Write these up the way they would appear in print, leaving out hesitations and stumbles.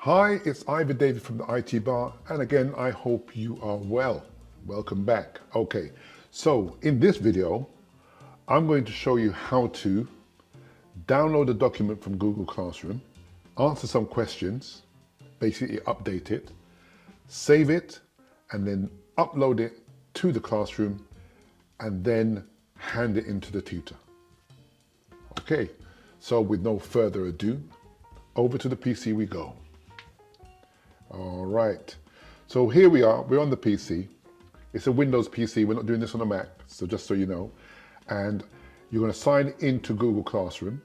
Hi, it's Ivor David from the IT Bar, and again, I hope you are well. Welcome back. Okay, so in this video, I'm going to show you how to download a document from Google Classroom, answer some questions, basically update it, save it, and then upload it to the classroom, and then hand it into the tutor. Okay, so with no further ado, over to the PC we go. All right, so here we are, we're on the PC. It's a Windows PC, we're not doing this on a Mac, so just so you know. And you're gonna sign into Google Classroom.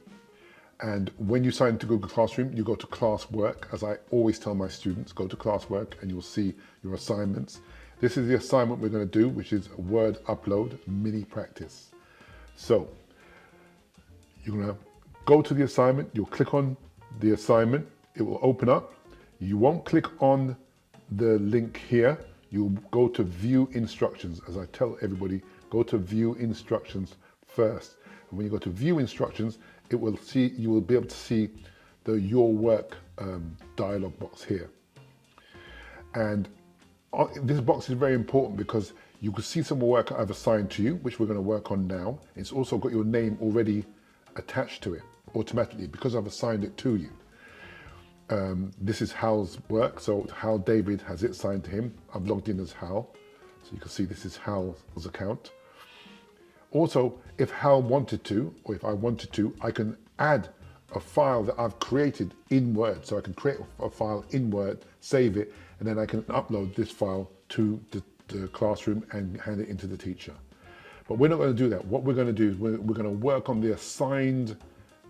And when you sign into Google Classroom, you go to Classwork. As I always tell my students, go to Classwork and you'll see your assignments. This is the assignment we're gonna do, which is Word Upload Mini Practice. So, you're gonna go to the assignment, you'll click on the assignment, it will open up. You won't click on the link here, you'll go to View Instructions. As I tell everybody, go to View Instructions first. And when you go to View Instructions, you will be able to see the Your Work dialog box here. And this box is very important because you can see some work I've assigned to you, which we're going to work on now. It's also got your name already attached to it automatically because I've assigned it to you. This is Hal's work, so Hal David has it signed to him. I've logged in as Hal, so you can see this is Hal's account. Also, if Hal wanted to, or if I wanted to, I can add a file that I've created in Word. So I can create a file in Word, save it, and then I can upload this file to the classroom and hand it into the teacher. But we're not going to do that. What we're going to do is we're going to work on the assigned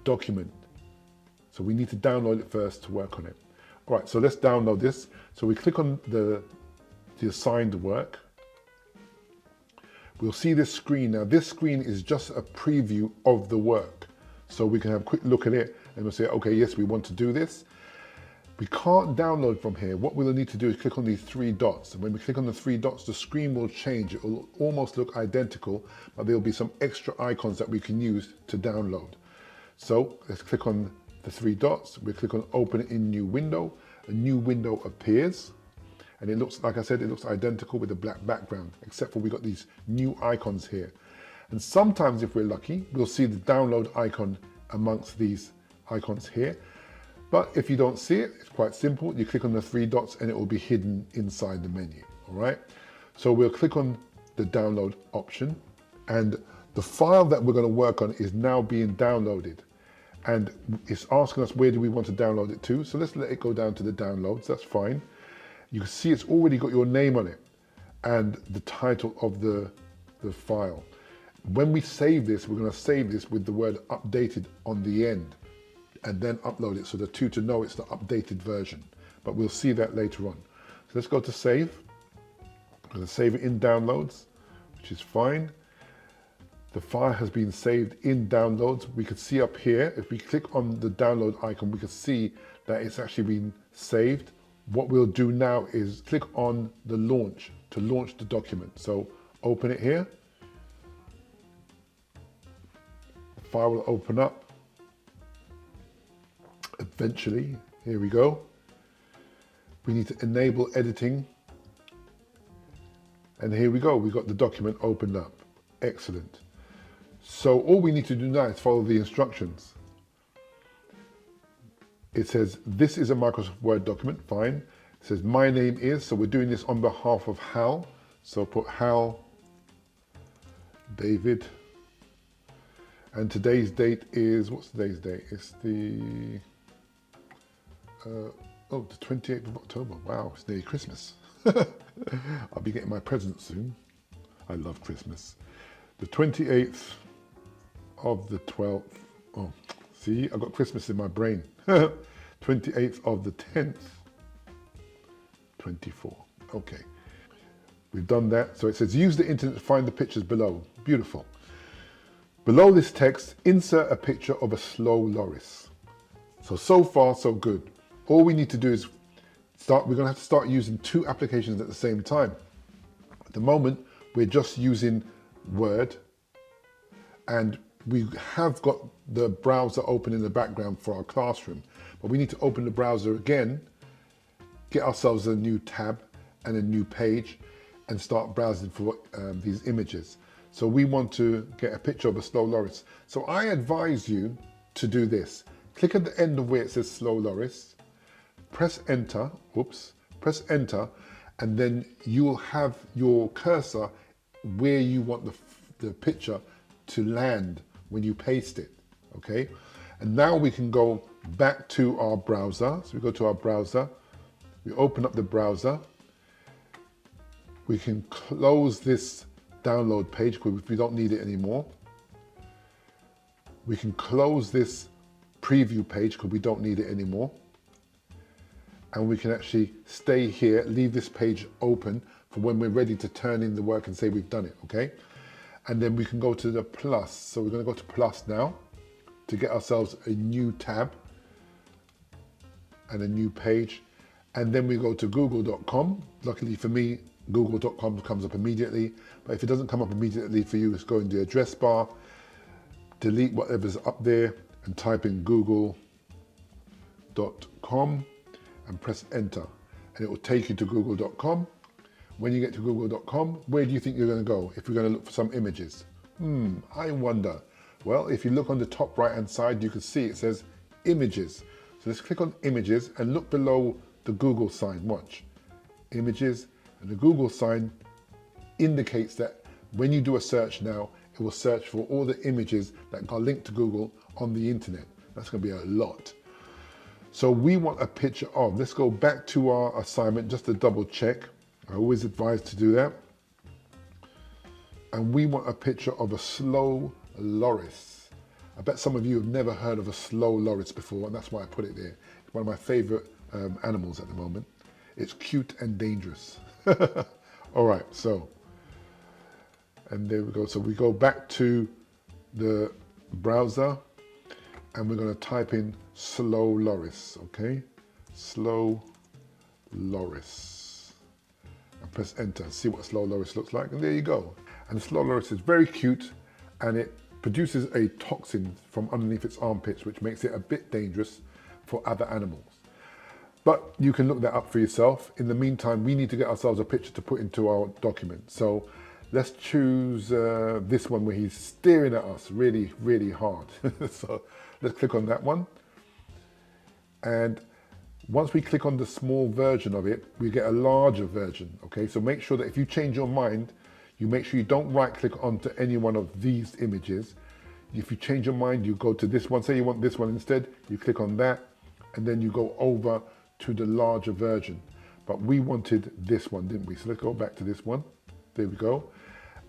document. So we need to download it first to work on it. All right, so let's download this. So we click on the assigned work. We'll see this screen. Now this screen is just a preview of the work. So we can have a quick look at it and we'll say, okay, yes, we want to do this. We can't download from here. What we'll need to do is click on these three dots. And when we click on the three dots, the screen will change. It will almost look identical, but there'll be some extra icons that we can use to download. So let's click on the three dots, we click on open in new window, a new window appears, and it looks, like I said, it looks identical with a black background, except for we got these new icons here. And sometimes if we're lucky, we'll see the download icon amongst these icons here. But if you don't see it, it's quite simple. You click on the three dots and it will be hidden inside the menu, all right? So we'll click on the download option, and the file that we're gonna work on is now being downloaded. And it's asking us where do we want to download it to. So let's let it go down to the downloads, that's fine. You can see it's already got your name on it and the title of the file. When we save this, we're going to save this with the word updated on the end and then upload it so the tutor know it's the updated version. But we'll see that later on. So let's go to save. I'm going to save it in downloads, which is fine. The file has been saved in downloads. We can see up here, if we click on the download icon, we can see that it's actually been saved. What we'll do now is click on the launch to launch the document. So open it here. The file will open up. Eventually, here we go. We need to enable editing. And here we go, we got the document opened up. Excellent. So all we need to do now is follow the instructions. It says, this is a Microsoft Word document, fine. It says, my name is, so we're doing this on behalf of Hal. So put Hal David. And today's date is, what's today's date? It's the 28th of October. Wow, it's nearly Christmas. I'll be getting my present soon. I love Christmas. The 28th of the 12th. Oh, see, I've got Christmas in my brain. 28th of the 10th. 24. Okay. We've done that. So it says, use the internet to find the pictures below. Beautiful. Below this text, insert a picture of a slow loris. So far, so good. All we need to do is we're going to have to start using two applications at the same time. At the moment, we're just using Word, and we have got the browser open in the background for our classroom, but we need to open the browser again get ourselves a new tab and a new page and start browsing for these images. So we want to get a picture of a slow loris. So I advise you to do this. Click at the end of where it says slow loris, press enter, press enter, and then you'll have your cursor where you want the picture to land when you paste it, okay? And now we can go back to our browser. So we go to our browser, we open up the browser, we can close this download page because we don't need it anymore. We can close this preview page because we don't need it anymore. And we can actually stay here, leave this page open for when we're ready to turn in the work and say we've done it, okay? And then we can go to the plus. So we're going to go to plus now to get ourselves a new tab and a new page. And then we go to google.com. Luckily for me, google.com comes up immediately. But if it doesn't come up immediately for you, just go in the address bar, delete whatever's up there and type in google.com and press enter. And it will take you to google.com. When you get to google.com, where do you think you're going to go if you're going to look for some images? I wonder. Well, if you look on the top right hand side, you can see it says images. So let's click on images and look below the Google sign. Watch. Images, and the Google sign indicates that when you do a search now, it will search for all the images that are linked to Google on the internet. That's going to be a lot. So we want a picture of, let's go back to our assignment just to double check. I always advise to do that. And we want a picture of a slow loris. I bet some of you have never heard of a slow loris before, and that's why I put it there. It's one of my favorite animals at the moment. It's cute and dangerous. All right, so, and there we go. So we go back to the browser and we're going to type in slow loris, okay? Slow loris. And press enter, see what slow loris looks like, and there you go. And slow loris is very cute, and it produces a toxin from underneath its armpits, which makes it a bit dangerous for other animals. But you can look that up for yourself. In the meantime, we need to get ourselves a picture to put into our document. So let's choose this one where he's staring at us really, really hard. So let's click on that one. And once we click on the small version of it, we get a larger version, okay? So make sure that if you change your mind, you make sure you don't right click onto any one of these images. If you change your mind, you go to this one. Say you want this one instead, you click on that, and then you go over to the larger version. But we wanted this one, didn't we? So let's go back to this one. There we go.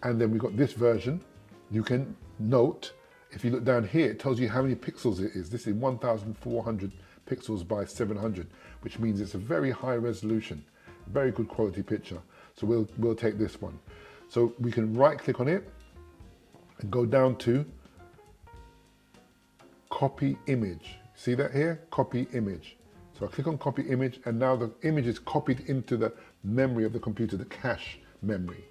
And then we got this version. You can note, if you look down here, it tells you how many pixels it is. This is 1,400 pixels by 700, which means it's a very high resolution, very good quality picture. So we'll take this one. So we can right click on it and go down to copy image. See that here? Copy image. So I click on copy image, and now the image is copied into the memory of the computer, the cache memory.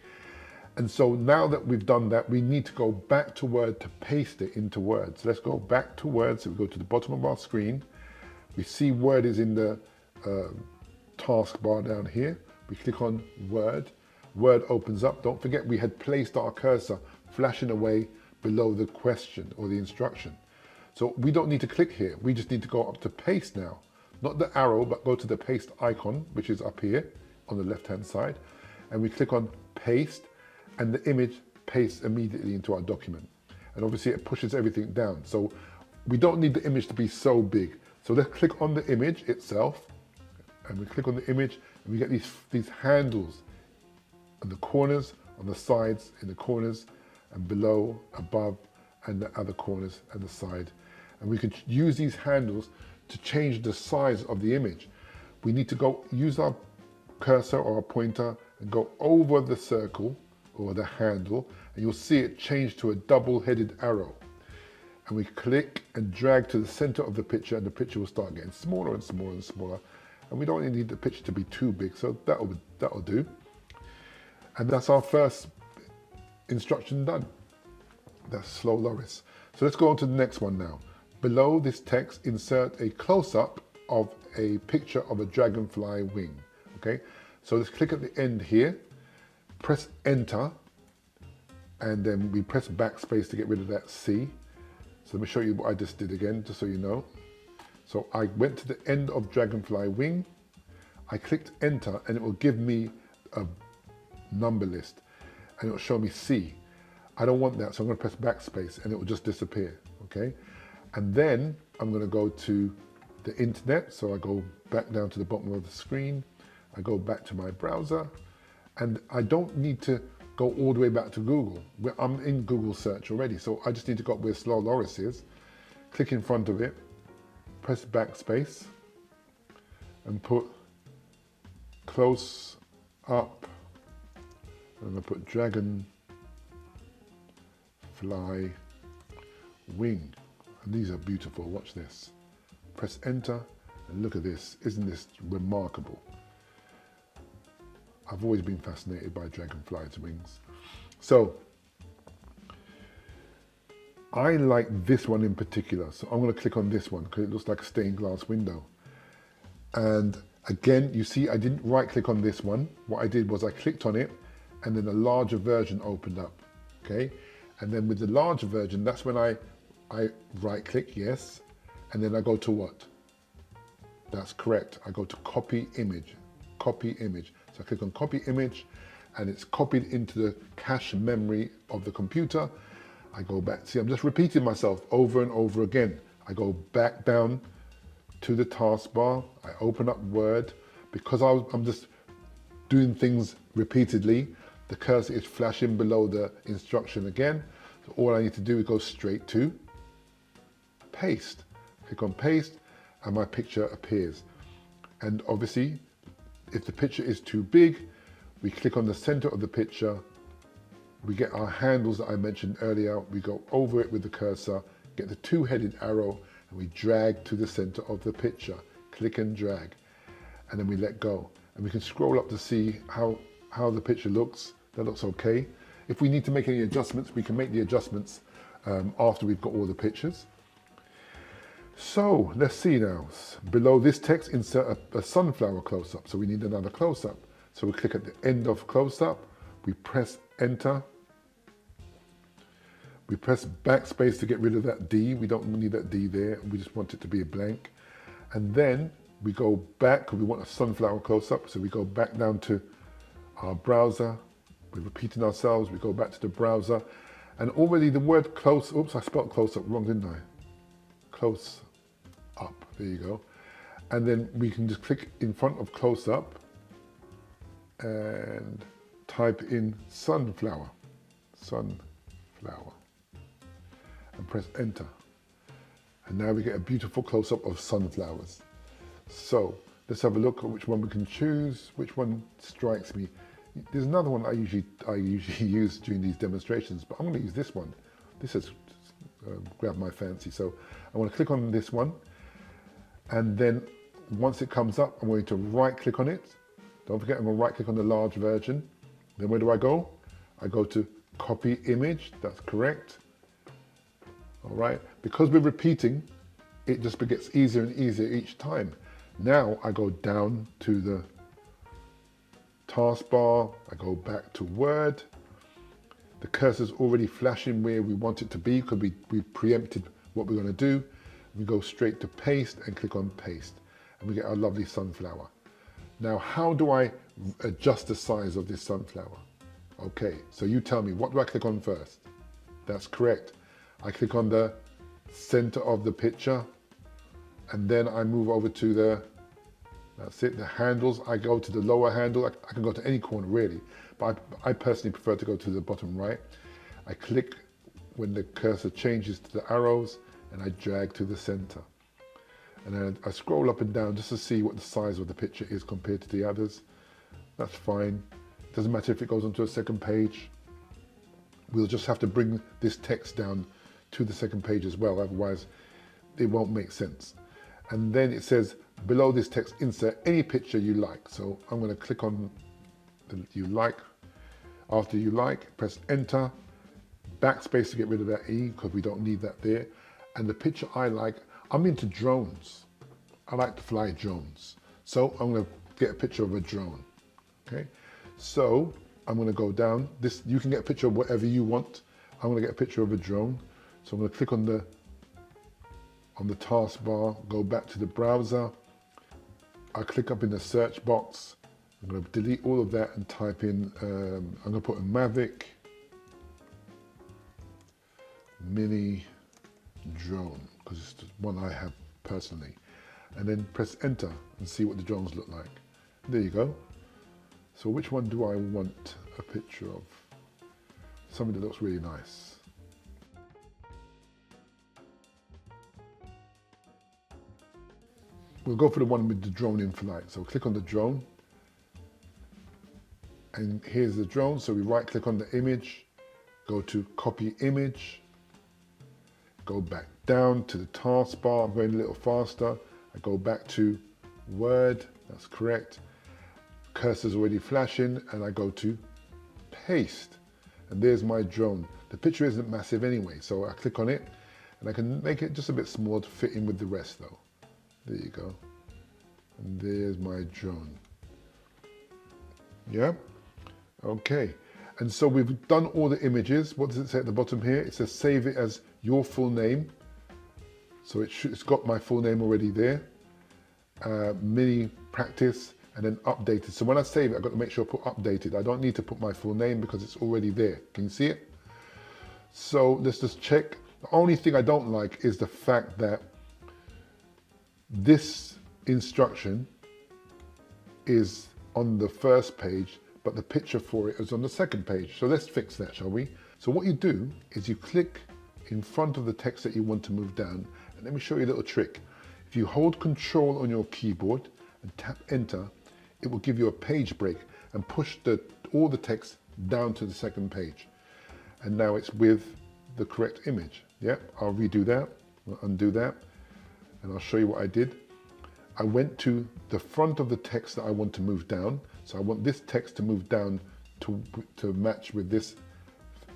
And so now that we've done that, we need to go back to Word to paste it into Word. So let's go back to Word. So we go to the bottom of our screen. We see Word is in the taskbar down here. We click on Word. Word opens up. Don't forget we had placed our cursor flashing away below the question or the instruction. So we don't need to click here. We just need to go up to paste now. Not the arrow, but go to the paste icon, which is up here on the left-hand side. And we click on paste, and the image pastes immediately into our document. And obviously it pushes everything down. So we don't need the image to be so big. So let's click on the image itself, and we click on the image, and we get these handles on the corners, on the sides, in the corners, and below, above, and the other corners and the side. And we can use these handles to change the size of the image. We need to go use our cursor or our pointer and go over the circle or the handle, and you'll see it change to a double-headed arrow. And we click and drag to the center of the picture, and the picture will start getting smaller and smaller and smaller. And we don't really need the picture to be too big, so that'll do. And that's our first instruction done. That's slow loris. So let's go on to the next one now. Below this text, insert a close-up of a picture of a dragonfly wing. okay? So let's click at the end here, press enter, and then we press backspace to get rid of that C. So let me show you what I just did again, just so you know. So I went to the end of Dragonfly Wing, I clicked enter, and it will give me a number list, and it will show me C. I don't want that, so I'm going to press backspace, and it will just disappear, okay? And then I'm going to go to the internet, so I go back down to the bottom of the screen, I go back to my browser, and I don't need to go all the way back to Google. I'm in Google search already, so I just need to go up where Slow Loris is, click in front of it, press backspace, and put close up. I'm going to put Dragonfly Wing, and these are beautiful. Watch this. Press enter, and look at this. Isn't this remarkable? I've always been fascinated by dragonflies' wings. So I like this one in particular. So I'm going to click on this one because it looks like a stained glass window. And again, you see, I didn't right click on this one. What I did was I clicked on it, and then a larger version opened up, okay? And then with the larger version, that's when I right click, yes. And then I go to what? That's correct. I go to copy image, copy image. So I click on copy image, and it's copied into the cache memory of the computer. I go back, see, I'm just repeating myself over and over again. I go back down to the taskbar, I open up Word. Because I'm just doing things repeatedly, the cursor is flashing below the instruction again. So all I need to do is go straight to paste. Click on paste, and my picture appears. And obviously, if the picture is too big, we click on the center of the picture, we get our handles that I mentioned earlier, we go over it with the cursor, get the two-headed arrow, and we drag to the center of the picture. Click and drag, and then we let go. And we can scroll up to see how the picture looks. That looks okay. If we need to make any adjustments, we can make the adjustments after we've got all the pictures. So let's see now. Below this text, insert a sunflower close-up. So we need another close-up. So we click at the end of close-up, we press enter. We press backspace to get rid of that D. We don't need that D there. We just want it to be a blank. And then we go back, because we want a sunflower close-up. So we go back down to our browser. We're repeating ourselves. We go back to the browser. And already the word close, oops, I spelled close-up wrong, didn't I? Close up, there you go. And then we can just click in front of close up and type in sunflower, and press enter. And now we get a beautiful close up of sunflowers. So let's have a look at which one we can choose, which one strikes me. There's another one I usually use during these demonstrations, but I'm going to use this one. This has grabbed my fancy. So I want to click on this one, and then once it comes up, I'm going to right click on it. Don't forget, I'm going to right click on the large version. Then where do I go? I go to copy image, that's correct. All right, because we're repeating, it just gets easier and easier each time. Now I go down to the taskbar, I go back to Word. The cursor's already flashing where we want it to be because we preempted what we're going to do. We go straight to paste and click on paste, and we get our lovely sunflower. Now, how do I adjust the size of this sunflower? Okay, so you tell me, what do I click on first? That's correct. I click on the center of the picture, and then I move over to the, that's it, the handles. I go to the lower handle. I can go to any corner really, but I personally prefer to go to the bottom right. I click when the cursor changes to the arrows, and I drag to the center. And then I scroll up and down just to see what the size of the picture is compared to the others. That's fine. Doesn't matter if it goes onto a second page. We'll just have to bring this text down to the second page as well, otherwise it won't make sense. And then it says below this text, insert any picture you like. So I'm going to click on the you like. After you like, press enter, backspace to get rid of that E because we don't need that there. And the picture I like, I'm into drones. I like to fly drones. So I'm going to get a picture of a drone. Okay, so I'm going to go down. This, you can get a picture of whatever you want. I'm going to get a picture of a drone. So I'm going to click on the taskbar, go back to the browser. I click up in the search box. I'm going to delete all of that and type in, I'm going to put a Mavic Mini drone, because it's the one I have personally. And then press enter and see what the drones look like. There you go. So which one do I want a picture of? Something that looks really nice. We'll go for the one with the drone in flight. So click on the drone. And here's the drone. So we right click on the image, go to copy image, go back down to the taskbar. I'm going a little faster. I go back to Word, that's correct. Cursor's already flashing, and I go to paste. And there's my drone. The picture isn't massive anyway, so I click on it, and I can make it just a bit small to fit in with the rest though. There you go. And there's my drone. Yeah? Okay. And so we've done all the images. What does it say at the bottom here? It says save it as your full name. So it's got my full name already there. Mini practice, and then updated. So when I save it, I've got to make sure I put updated. I don't need to put my full name because it's already there. Can you see it? So let's just check. The only thing I don't like is the fact that this instruction is on the first page, but the picture for it is on the second page. So let's fix that, shall we? So what you do is you click in front of the text that you want to move down. And let me show you a little trick. If you hold Control on your keyboard and tap enter, it will give you a page break and push all the text down to the second page. And now it's with the correct image. Yeah, I'll redo that, I'll undo that, and I'll show you what I did. I went to the front of the text that I want to move down. So I want this text to move down to match with this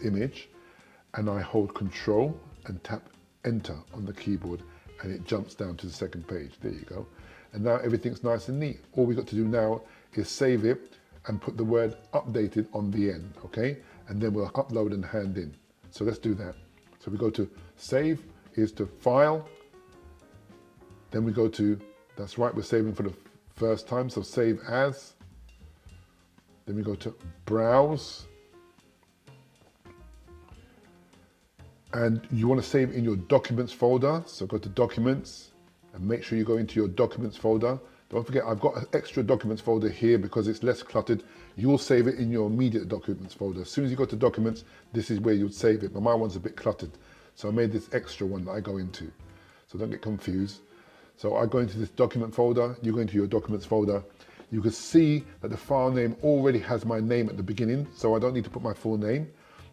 image. And I hold Control and tap enter on the keyboard, and it jumps down to the second page. There you go. And now everything's nice and neat. All we've got to do now is save it and put the word updated on the end, okay? And then we'll upload and hand in. So let's do that. So we go to save, is to file. Then we go to, that's right, we're saving for the first time, so save as. Then we go to browse. And you want to save in your documents folder. So go to documents and make sure you go into your documents folder. Don't forget, I've got an extra documents folder here because it's less cluttered. You'll save it in your immediate documents folder. As soon as you go to documents, this is where you'd save it. But my one's a bit cluttered. So I made this extra one that I go into. So don't get confused. So I go into this document folder, you go into your documents folder. You can see that the file name already has my name at the beginning, so I don't need to put my full name.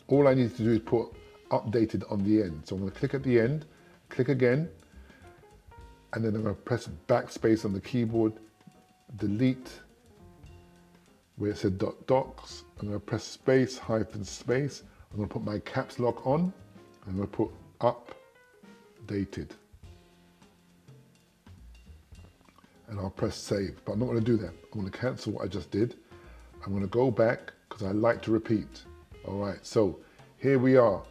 All I need to do is put updated on the end. So I'm going to click at the end, click again, and then I'm going to press backspace on the keyboard, delete where it said .docs. I'm going to press space, hyphen space. I'm going to put my caps lock on. I'm going to put updated. And I'll press save, but I'm not going to do that. I'm going to cancel what I just did. I'm going to go back because I like to repeat. All right, so here we are.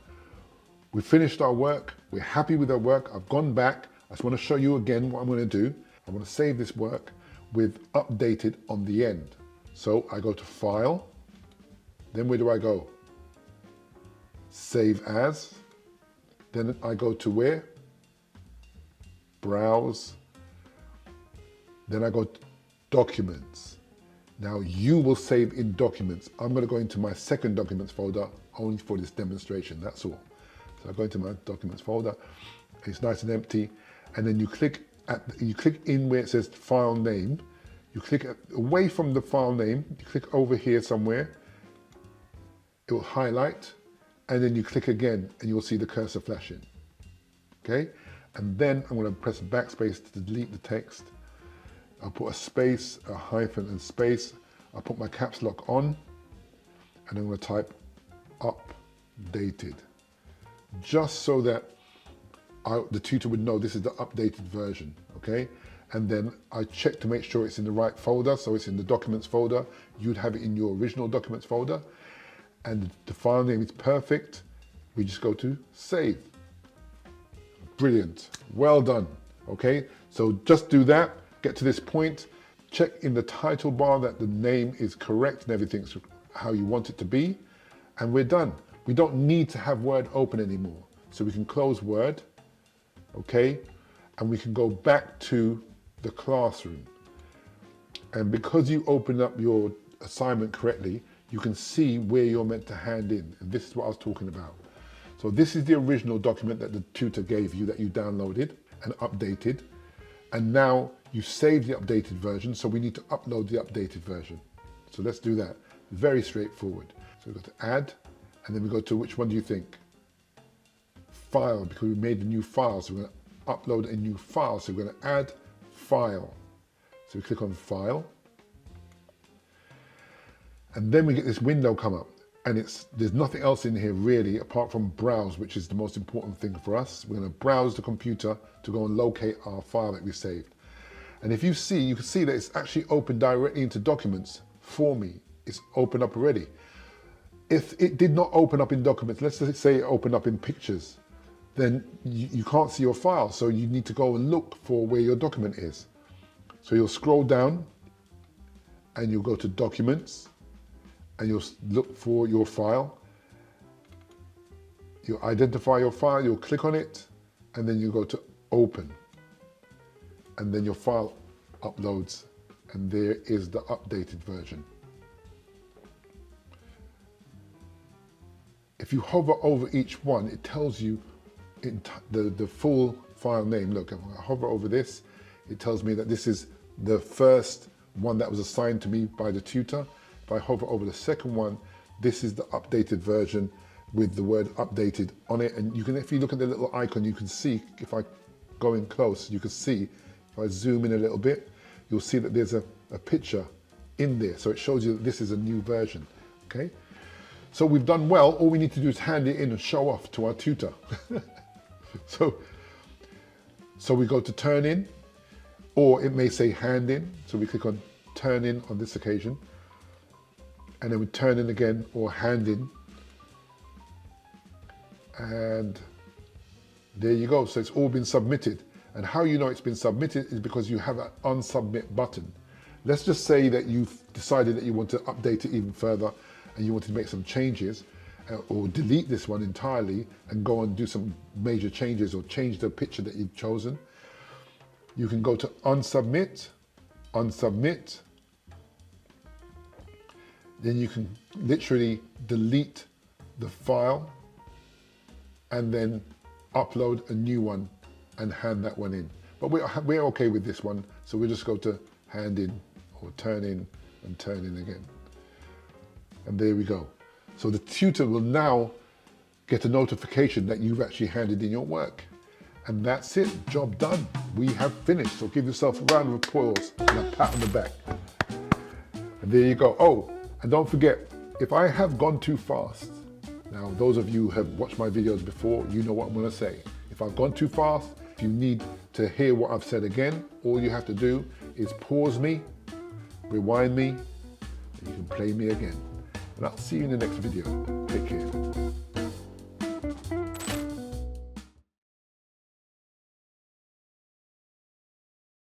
We finished our work. We're happy with our work. I've gone back. I just want to show you again what I'm going to do. I want to save this work with updated on the end. So I go to File. Then where do I go? Save as. Then I go to where? Browse. Then I go to Documents. Now you will save in Documents. I'm going to go into my second Documents folder only for this demonstration, that's all. So I go into my Documents folder. It's nice and empty. And then you click in where it says File Name. You click away from the file name. You click over here somewhere. It will highlight. And then you click again and you'll see the cursor flashing. Okay? And then I'm going to press backspace to delete the text. I'll put a space, a hyphen and space. I'll put my caps lock on and I'm going to type updated. Just so that the tutor would know this is the updated version, okay? and then I check to make sure it's in the right folder, so it's in the documents folder. You'd have it in your original documents folder, and the file name is perfect. We just go to save. Brilliant, well done. Okay, so just do that, get to this point, check in the title bar that the name is correct and everything's how you want it to be, and we're done. We don't need to have Word open anymore. So we can close Word, okay, and we can go back to the classroom. And because you opened up your assignment correctly, you can see where you're meant to hand in. And this is what I was talking about. So this is the original document that the tutor gave you that you downloaded and updated. And now you saved the updated version, so we need to upload the updated version. So let's do that. Very straightforward. So we go to add, and then we go to which one do you think? File, because we made a new file. So we're going to upload a new file. So we're going to add file. So we click on file. And then we get this window come up. And there's nothing else in here really apart from browse, which is the most important thing for us. We're going to browse the computer to go and locate our file that we saved. And if you can see that it's actually opened directly into documents for me. It's opened up already. If it did not open up in documents, let's just say it opened up in pictures, then you can't see your file. So you need to go and look for where your document is. So you'll scroll down and you'll go to documents and you'll look for your file. You'll identify your file, you'll click on it, and then you go to open. And then your file uploads, and there is the updated version. If you hover over each one, it tells you the full file name. Look, if I hover over this, it tells me that this is the first one that was assigned to me by the tutor. If I hover over the second one, this is the updated version with the word updated on it. And you can, if you look at the little icon, you can see, if I go in close, you can see, if I zoom in a little bit, you'll see that there's a picture in there. So it shows you that this is a new version, okay? So we've done well. All we need to do is hand it in and show off to our tutor. So we go to turn in, or it may say hand in. So we click on turn in on this occasion. And then we turn in again, or hand in. And there you go. So it's all been submitted. And how you know it's been submitted is because you have an unsubmit button. Let's just say that you've decided that you want to update it even further and you want to make some changes, or delete this one entirely and go and do some major changes or change the picture that you've chosen. You can go to unsubmit, unsubmit. Then you can literally delete the file and then upload a new one and hand that one in. But we're okay with this one, so we'll just go to hand in or turn in and turn in again. And there we go. So the tutor will now get a notification that you've actually handed in your work. And that's it, job done. We have finished. So give yourself a round of applause and a pat on the back. And there you go. Oh, and don't forget, if I have gone too fast, now those of you who have watched my videos before, you know what I'm gonna say. If I've gone too fast, if you need to hear what I've said again, all you have to do is pause me, rewind me, and you can play me again. And I'll see you in the next video. Take care.